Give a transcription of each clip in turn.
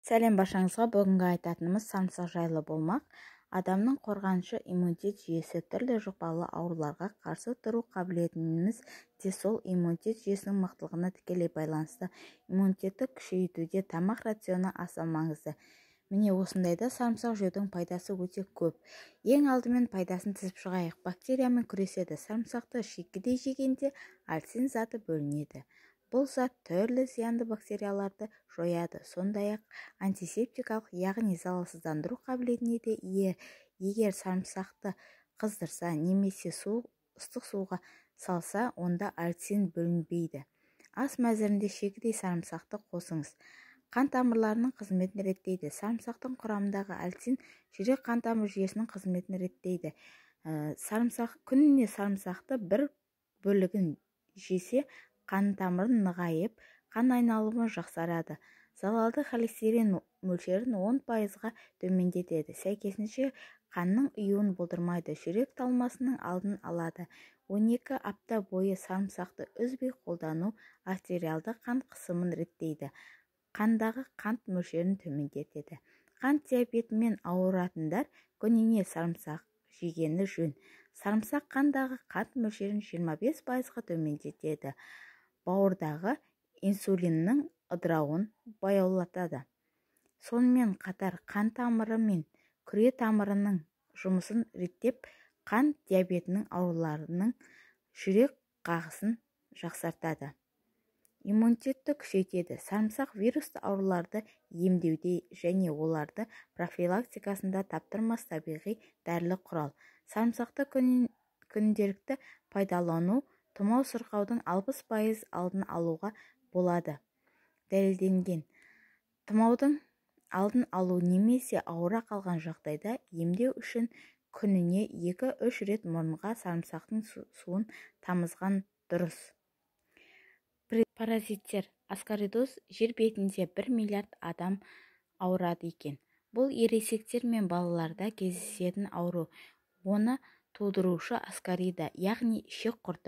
Сәлем баршаңызға. Бүгінгі айтатынымыз самсақ жайлы болмақ. Адамның қорғанышы иммунитет жүйесі, түрлі жұқпалы ауруларға қарсы тұру қабілетіміз де сол иммунитет жүйесінің мықтылығына тікелей байланысты. Иммунитетті күшейтуде тамақ рационы аса маңызды. Міне осындайда самсақ жеудің пайдасы өте көп. Ең алдымен пайдасын тізіп шығайық. Бактериямен күреседі. Самсақты шикідей жегенде альцин заты бөлінеді. Бұл зат түрлі зиянды бактерияларды жояды. Сондай-ақ антисептикалық, яғни залалсыздандыру қабілетіне де ие. Егер самсақты қыздырса немесе ыстық суға салса, онда альцин бөлінбейді. Ас мәзірінде шикідей самсақты қосыңыз. Қан тамырларының қызметін реттейді. Самсақтың құрамындағы альцин жүрек қан тамыр жүйесінің қызметін реттейді. Күніне самсақты бір бөлігін жесе, қан тамырын нығайып, қан айналымы жақсарады. Залалды холестерин мөлшерін 10%-ға төмендетеді. Сәйкесінше қанның ұюын болдырмайды, жүрек талмасының алдын алады. 12 апта бойы самсақты үзбей қолдану артериалды қан қысымын реттейді. Қандағы қант мөлшерін төмендетеді. Қант диабетімен ауыратындар күніне самсақ жегені жөн. Самсақ қандағы қант мөлшерін 25%-ға төмендетеді. Бауырдағы инсулиннің ыдырауын баяулатады. Сонымен қатар қан тамыры мен күре тамырының жұмысын реттеп, қан диабетінің ауруларының жүрек қағысын жақсартады. Иммунитетті күшейтеді. Самсақ вирусты ауруларды емдеуде және оларды профилактикасында таптырмас табиғи дәрілік құрал. Самсақты күнделікті пайдалану тұмау сырқаудың 60% алдын алуға болады. Дәлелденген. Тұмаудың алдын алу немесе ауыра қалған жағдайда емдеу үшін күніне 2-3 рет мұрынға самсақтың суын тамызған дұрыс. Паразиттер. Аскаридоз жер бетінде 1 миллиард адам ауырады екен. Бұл ересектер мен балаларда кездесетін ауру. Оны тудырушы аскарида, яғни ішек құрты.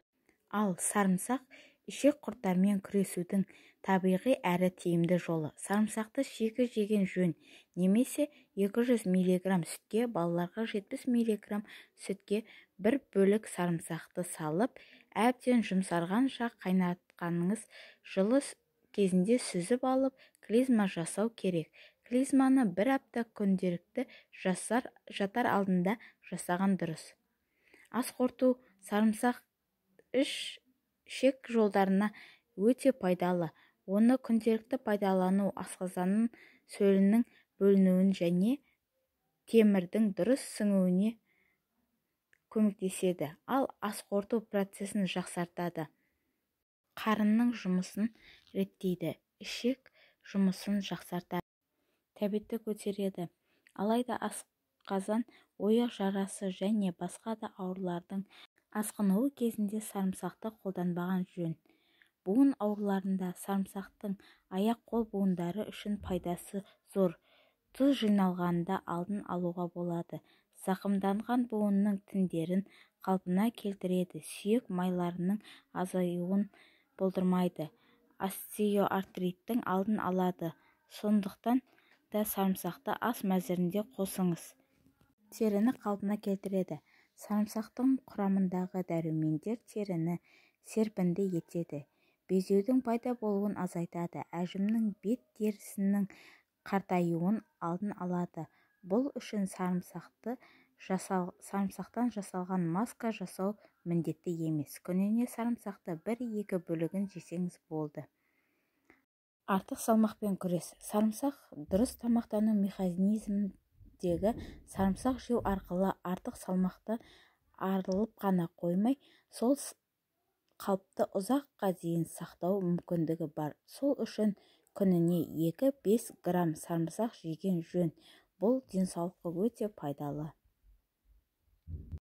Ал сарымсақ ішек құрттармен күресудің табиғи әрі тиімді жолы. Сарымсақты шикі жеген жөн, немесе 200 мг сүтке, балаларға 70 мг сүтке бір бөлік сарымсақты салып, әбден жұмсарғанша қайнатқаныңыз. Жылы кезінде сүзіп алып, клизма жасау керек. Клизманы 1 апта күнделікті жатар алдында жасаған дұрыс. Ас қорыту. Сарымсақ ішек жолдарына өте пайдалы. Оны күнделікті пайдалану асқазанның сөлінің бөлінуін және темірдің дұрыс сіңуіне көмектеседі. Ал ас қорыту процесін жақсартады. Қарынның жұмысын реттейді. Ішек жұмысын жақсартады. Тәбетті көтереді. Алайда асқазан ойық жарасы және басқа да аурулардың асқынуы кезінде сарымсақты қолданбаған жөн. Буын ауруларында сарымсақтың аяқ-қол буындары үшін пайдасы зор. Тұз жиналғанда алдын алуға болады. Зақымданған буынның тіндерін қалпына келтіреді. Сүйек майларының азаюын болдырмайды. Остеоартриттің алдын алады. Сондықтан да сарымсақты ас мәзірінде қосыңыз. Теріні қалпына келтіреді. Сарымсақтың құрамындағы дәрумендер теріні серпінді етеді. Безеудің пайда болуын азайтады. Әжімнің бет терісінің қартаюын алдын алады. Бұл үшін сарымсақтан жасалған маска жасау міндетті емес. Күніне сарымсақты 1-2 бөлігін жесеңіз болды. Артық салмақпен күрес. Сарымсақ дұрыс тамақтану механизмдегі сарымсақ жеу арқылы артық салмақты арылып қана қоймай, сол қалыпты ұзаққа дейін сақтау мүмкіндігі бар. Сол үшін күніне 2-5 грамм сарымсақ жеген жөн. Бұл денсаулыққа өте пайдалы.